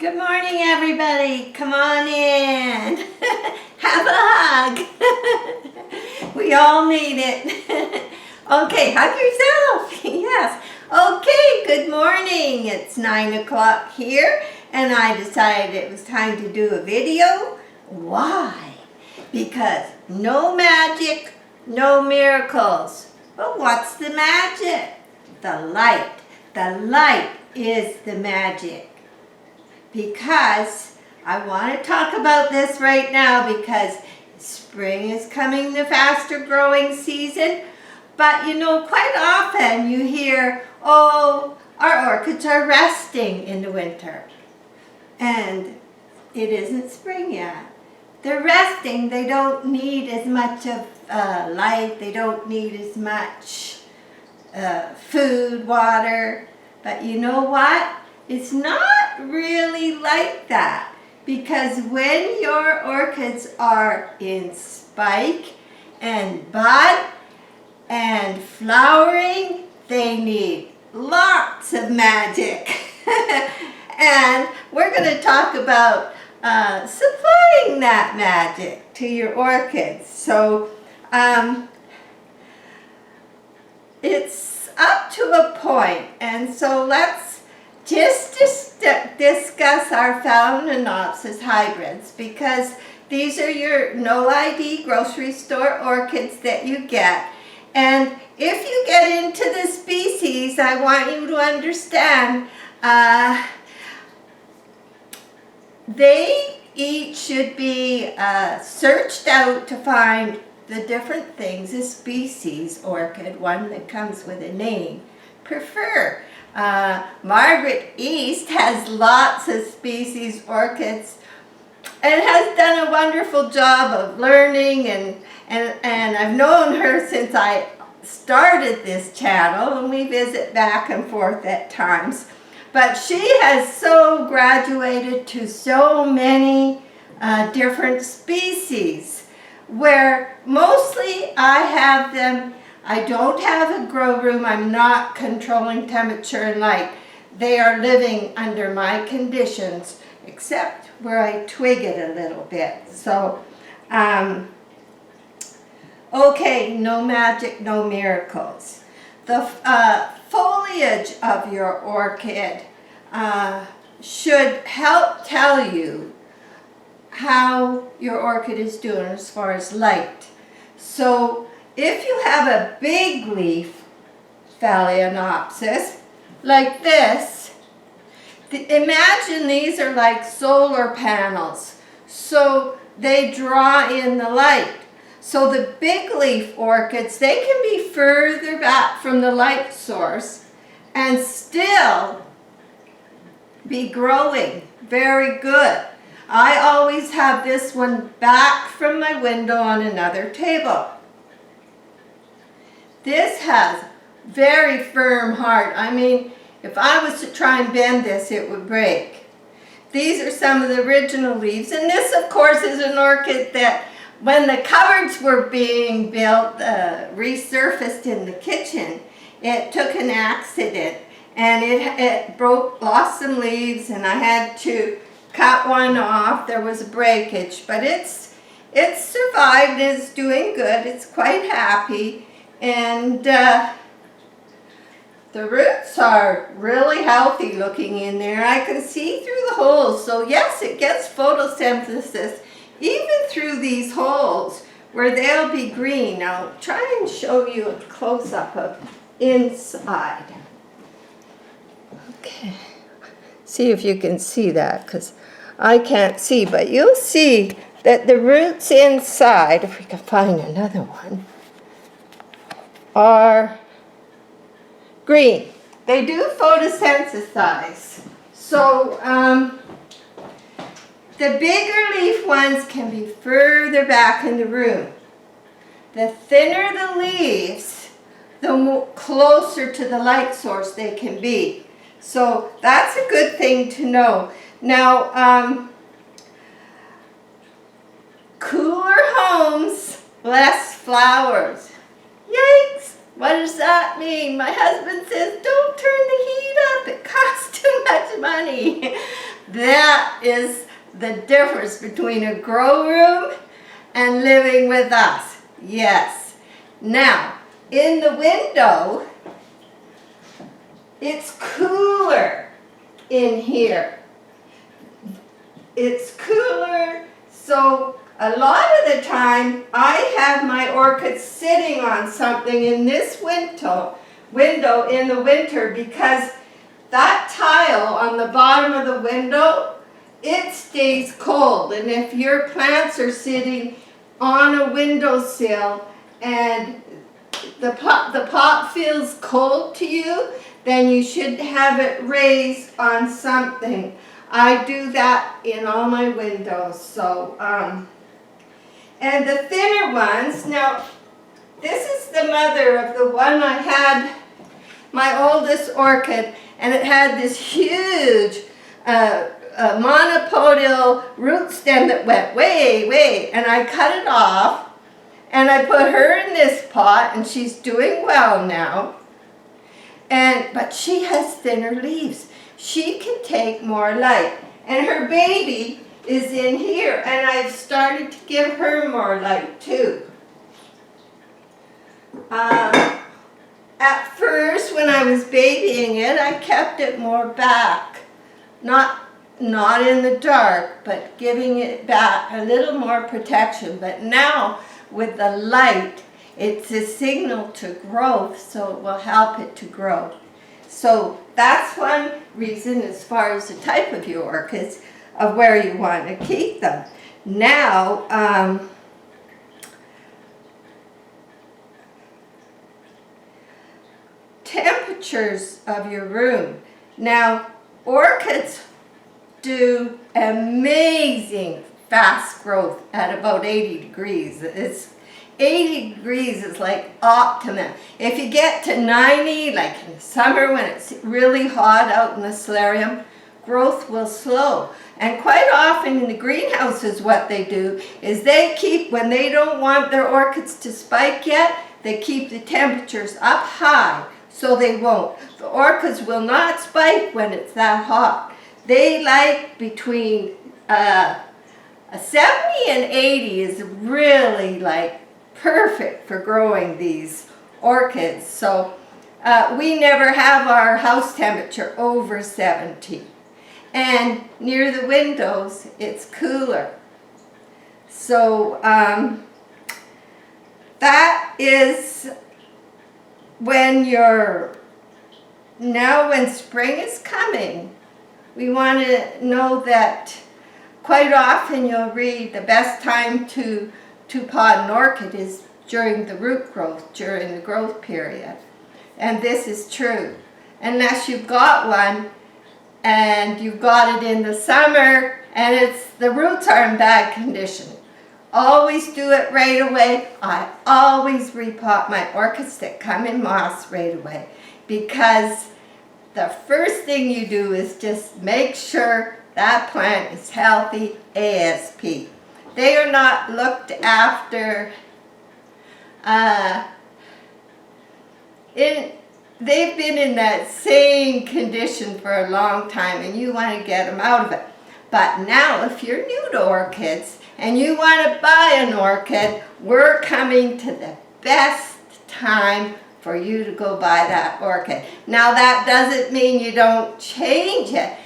Good morning, everybody. Come on in. Have a hug. We all need it. Okay, hug yourself. Yes. Okay, good morning. It's 9 o'clock here, and I decided it was time to do a video. Why? Because no magic, no miracles. But what's the magic? The light. The light is the magic. Because I want to talk about this right now because spring is coming, the faster growing season. But you know, quite often you hear, oh, our orchids are resting in the winter. And it isn't spring yet. They're resting. They don't need as much of light. They don't need as much food, water. But you know what? It's not really like that, because when your orchids are in spike and bud and flowering, they need lots of magic. And we're going to talk about supplying that magic to your orchids. So it's up to a point, and so let's just discuss our Phalaenopsis hybrids, because these are your no ID grocery store orchids that you get. And if you get into the species, I want you to understand they each should be searched out to find the different things a species orchid, one that comes with a name, prefer. Margaret East has lots of species orchids and has done a wonderful job of learning, and I've known her since I started this channel, and we visit back and forth at times. But she has so graduated to so many different species, where mostly I have them. I don't have a grow room. I'm not controlling temperature and light. They are living under my conditions, except where I twig it a little bit. So, okay, no magic, no miracles. The foliage of your orchid should help tell you how your orchid is doing as far as light. So, if you have a big leaf Phalaenopsis, like this, imagine these are like solar panels. So they draw in the light. So the big leaf orchids, they can be further back from the light source and still be growing very good. I always have this one back from my window on another table. This has very firm heart. I mean, if I was to try and bend this, it would break. These are some of the original leaves. And this, of course, is an orchid that when the cupboards were being built, resurfaced in the kitchen, it took an accident. And it lost some leaves, and I had to cut one off. There was a breakage. But it's survived. It's doing good. It's quite happy. And the roots are really healthy looking in there. I can see through the holes. So yes, it gets photosynthesis even through these holes where they'll be green. I'll try and show you a close-up of inside. Okay. See if you can see that, because I can't see. But you'll see that the roots inside, if we can find another one, are green. They do photosynthesize. So the bigger leaf ones can be further back in the room. The thinner the leaves, the closer to the light source they can be. So that's a good thing to know. Now, cooler homes, less flowers. Yikes! What does that mean? My husband says, don't turn the heat up. It costs too much money. That is the difference between a grow room and living with us. Yes. Now, in the window, it's cooler in here. It's cooler, so a lot of the time I have my orchids sitting on something in this window in the winter, because that tile on the bottom of the window, it stays cold. And if your plants are sitting on a windowsill and the pot feels cold to you, then you should have it raised on something. I do that in all my windows. So, and the thinner ones, now this is the mother of the one I had, my oldest orchid, and it had this huge monopodial root stem that went way, and I cut it off, and I put her in this pot, and she's doing well now. But she has thinner leaves. She can take more light. And her baby is in here, and I've started to give her more light too. At first, when I was babying it, I kept it more back. Not in the dark, but giving it back a little more protection. But now, with the light, it's a signal to growth, so it will help it to grow. So that's one reason, as far as the type of your orchids, of where you want to keep them. Now, temperatures of your room. Now, orchids do amazing fast growth at about 80 degrees. 80 degrees is like optimum. If you get to 90, like in the summer when it's really hot out in the solarium, growth will slow. And quite often in the greenhouses, what they do is they keep, when they don't want their orchids to spike yet, they keep the temperatures up high so they won't. The orchids will not spike when it's that hot. They like between a 70 and 80 is really like perfect for growing these orchids. So we never have our house temperature over 70. And near the windows, it's cooler. So that is when when spring is coming, we want to know that quite often you'll read the best time to pot an orchid is during the root growth, during the growth period. And this is true. Unless you've got one and you've got it in the summer and the roots are in bad condition. Always do it right away. I always repot my orchids that come in moss right away, because the first thing you do is just make sure that plant is healthy ASP. They are not looked after. They've been in that same condition for a long time, and you want to get them out of it. But now, if you're new to orchids and you want to buy an orchid, we're coming to the best time for you to go buy that orchid. Now, that doesn't mean you don't change it,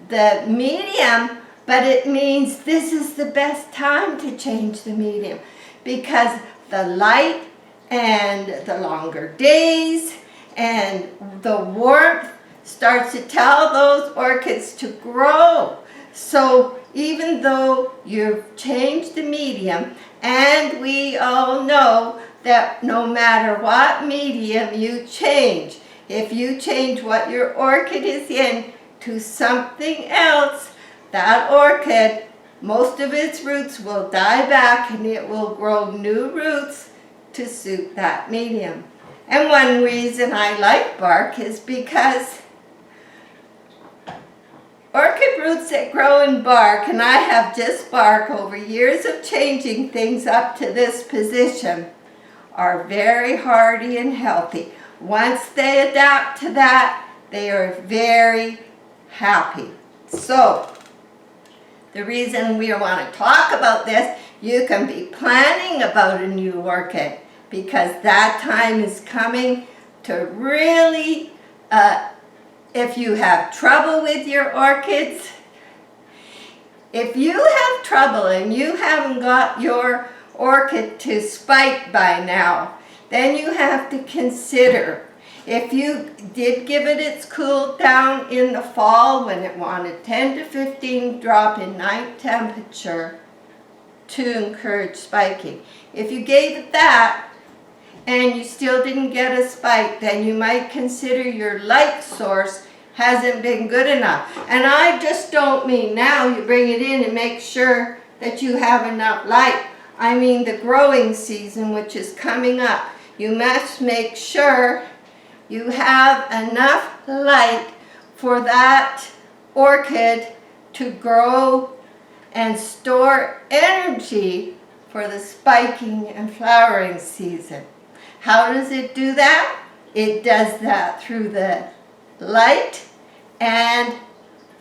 the medium, but it means this is the best time to change the medium, because the light and the longer days and the warmth starts to tell those orchids to grow. So even though you've changed the medium, and we all know that no matter what medium you change, if you change what your orchid is in to something else, that orchid, most of its roots will die back and it will grow new roots to suit that medium. And one reason I like bark is because orchid roots that grow in bark, and I have just bark over years of changing things up to this position, are very hardy and healthy. Once they adapt to that, they are very happy. So, the reason we want to talk about this, you can be planning about a new orchid, because that time is coming to really, if you have trouble with your orchids, if you have trouble and you haven't got your orchid to spike by now, then you have to consider, if you did give it its cool down in the fall when it wanted 10 to 15 drop in night temperature to encourage spiking. If you gave it that and you still didn't get a spike, then you might consider your light source hasn't been good enough. And I just don't mean now you bring it in and make sure that you have enough light. I mean the growing season, which is coming up. You must make sure you have enough light for that orchid to grow and store energy for the spiking and flowering season. How does it do that? It does that through the light and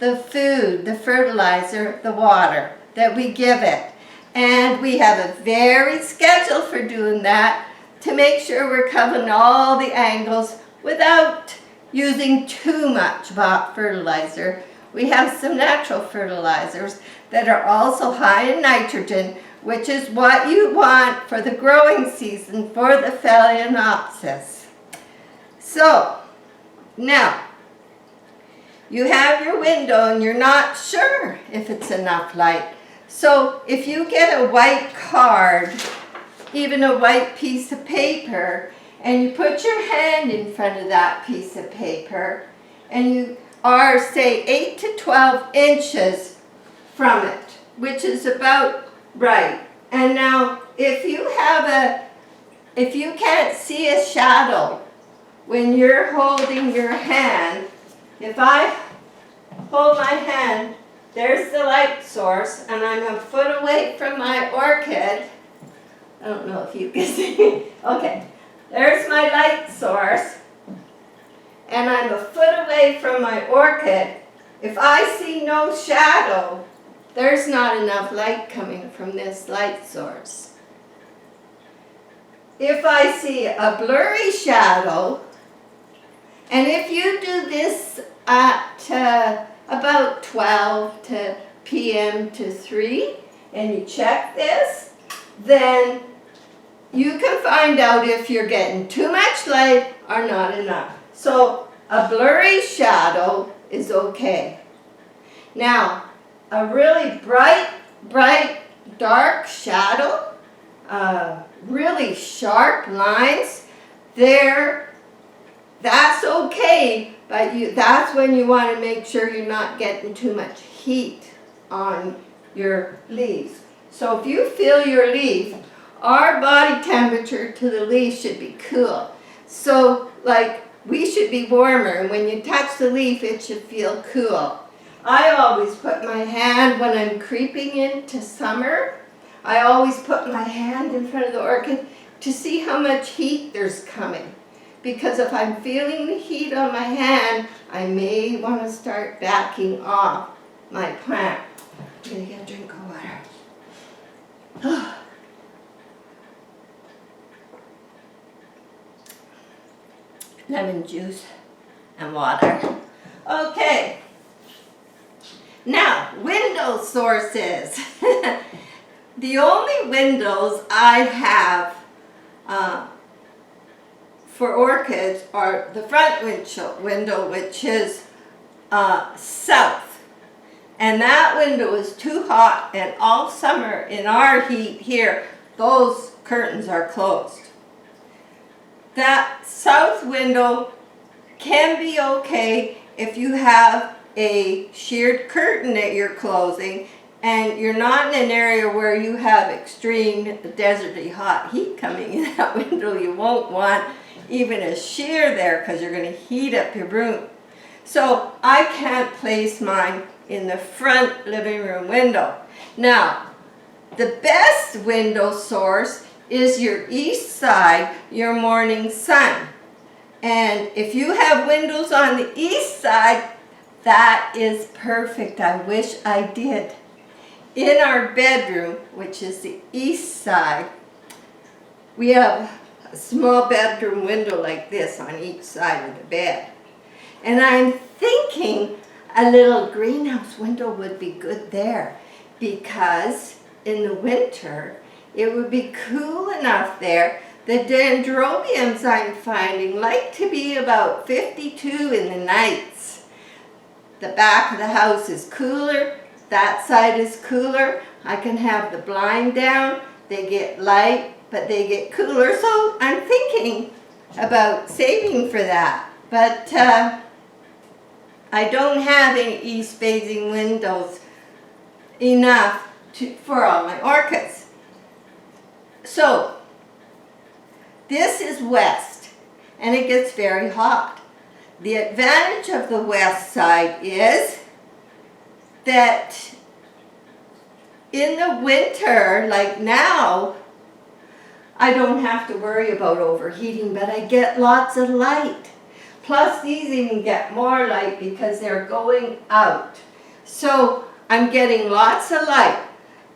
the food, the fertilizer, the water that we give it. And we have a varied schedule for doing that to make sure we're covering all the angles without using too much fertilizer. We have some natural fertilizers that are also high in nitrogen, which is what you want for the growing season for the Phalaenopsis. So, now, you have your window and you're not sure if it's enough light. So, if you get a white card, even a white piece of paper, and you put your hand in front of that piece of paper, and you are, say, 8 to 12 inches from it, which is about right. And now, if you can't see a shadow when you're holding your hand, if I hold my hand, there's the light source, and I'm a foot away from my orchid. I don't know if you can see. Okay. There's my light source, and I'm a foot away from my orchid. If I see no shadow, there's not enough light coming from this light source. If I see a blurry shadow, and if you do this at about 12 p.m. to 3, and you check this, then you can find out if you're getting too much light or not enough. So a blurry shadow is okay. Now, a really bright, dark shadow, really sharp lines, that's okay, but that's when you want to make sure you're not getting too much heat on your leaves. So if you feel your leaf, our body temperature to the leaf should be cool. So, like, we should be warmer, and when you touch the leaf, it should feel cool. I always put my hand, when I'm creeping into summer, I always put my hand in front of the orchid to see how much heat there's coming. Because if I'm feeling the heat on my hand, I may want to start backing off my plant. I'm going to get a drink of water. Lemon juice and water. Okay. Now, window sources. The only windows I have for orchids are the front window, which is south. And that window is too hot, and all summer in our heat here, those curtains are closed. That south window can be okay if you have a sheared curtain that you're closing and you're not in an area where you have extreme deserty hot heat coming in that window. You won't want even a shear there because you're going to heat up your room. So I can't place mine in the front living room window. Now, the best window source is your east side, your morning sun. And if you have windows on the east side, that is perfect. I wish I did. in our bedroom, which is the east side, we have a small bedroom window like this on each side of the bed. And I'm thinking a little greenhouse window would be good there, because in the winter it would be cool enough there. The dendrobiums I'm finding like to be about 52 in the nights. The back of the house is cooler, that side is cooler. I can have the blind down, they get light, but they get cooler. So I'm thinking about saving for that. But I don't have any east facing windows enough for all my orchids. So this is west, and it gets very hot. The advantage of the west side is that in the winter, like now, I don't have to worry about overheating, but I get lots of light. Plus these even get more light because they're going out. So I'm getting lots of light,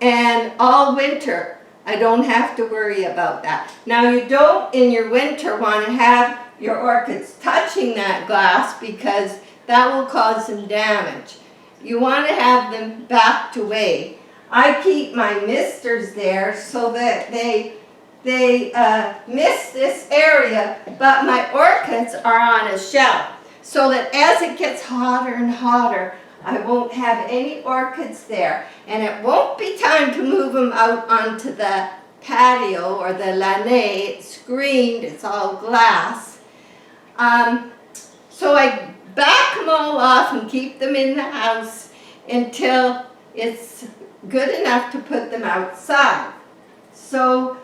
and all winter I don't have to worry about that. Now you don't in your winter want to have your orchids touching that glass, because that will cause some damage. You want to have them backed away. I keep my misters there so that they mist this area, but my orchids are on a shelf, so that as it gets hotter and hotter, I won't have any orchids there, and it won't be time to move them out onto the patio or the lanai. It's screened, it's all glass. So I back them all off and keep them in the house until it's good enough to put them outside. So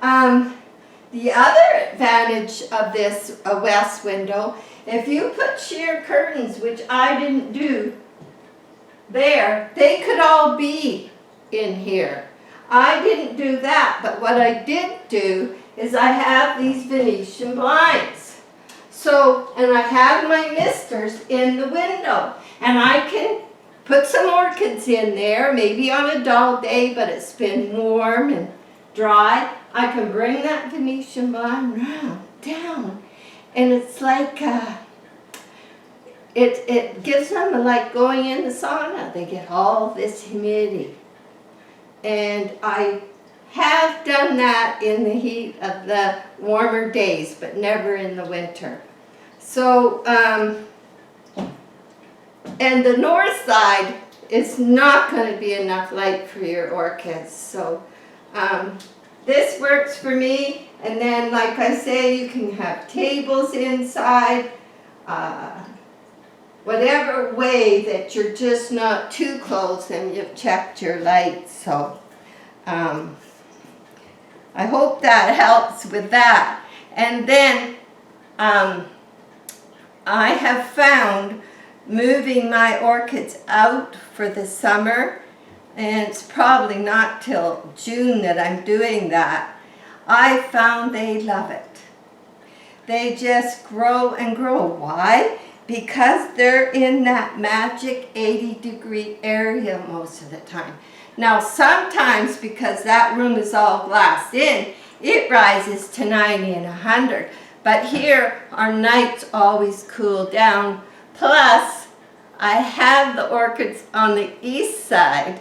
the other advantage of this west window, if you put sheer curtains, which I didn't do there, they could all be in here. I didn't do that, but what I did do is I have these Venetian blinds. So, and I have my misters in the window, and I can put some orchids in there, maybe on a dull day, but it's been warm and dry. I can bring that Venetian blind round, down, and it's like, it gives them like going in the sauna. They get all this humidity. And I have done that in the heat of the warmer days, but never in the winter. So, and the north side is not going to be enough light for your orchids. So this works for me. And then, like I say, you can have tables inside, whatever way that you're just not too close and you've checked your lights. So I hope that helps with that. And then I have found moving my orchids out for the summer, and it's probably not till June that I'm doing that. I found they love it. They just grow and grow. Why? Because they're in that magic 80-degree area most of the time. Now sometimes, because that room is all glassed in, it rises to 90 and 100. But here, our nights always cool down. Plus, I have the orchids on the east side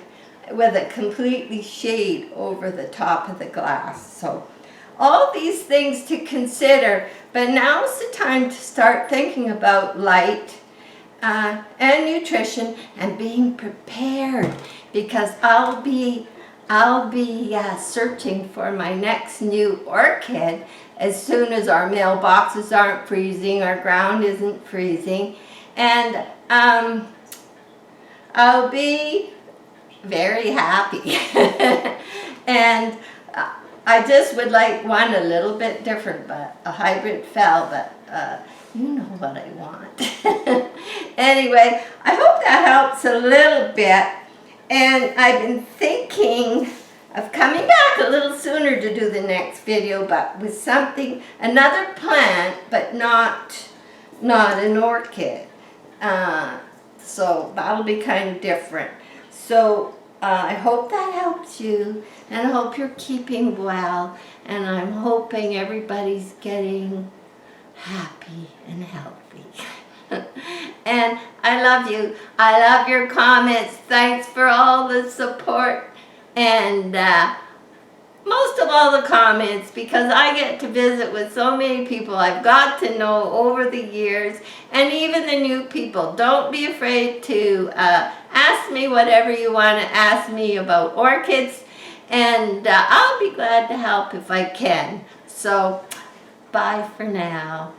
with a completely shade over the top of the glass. So all these things to consider, but now's the time to start thinking about light and nutrition and being prepared, because I'll be searching for my next new orchid as soon as our mailboxes aren't freezing, our ground isn't freezing, and I'll be very happy. And I just would like one a little bit different, but a hybrid phal, but you know what I want. Anyway, I hope that helps a little bit. And I've been thinking of coming back a little sooner to do the next video, but with something, another plant, but not an orchid. So that'll be kind of different. So I hope that helps you, and I hope you're keeping well, and I'm hoping everybody's getting happy and healthy. And I love you. I love your comments. Thanks for all the support, and most of all the comments, because I get to visit with so many people I've got to know over the years, and even the new people. Don't be afraid to ask me whatever you want to ask me about orchids, and I'll be glad to help if I can. So, bye for now.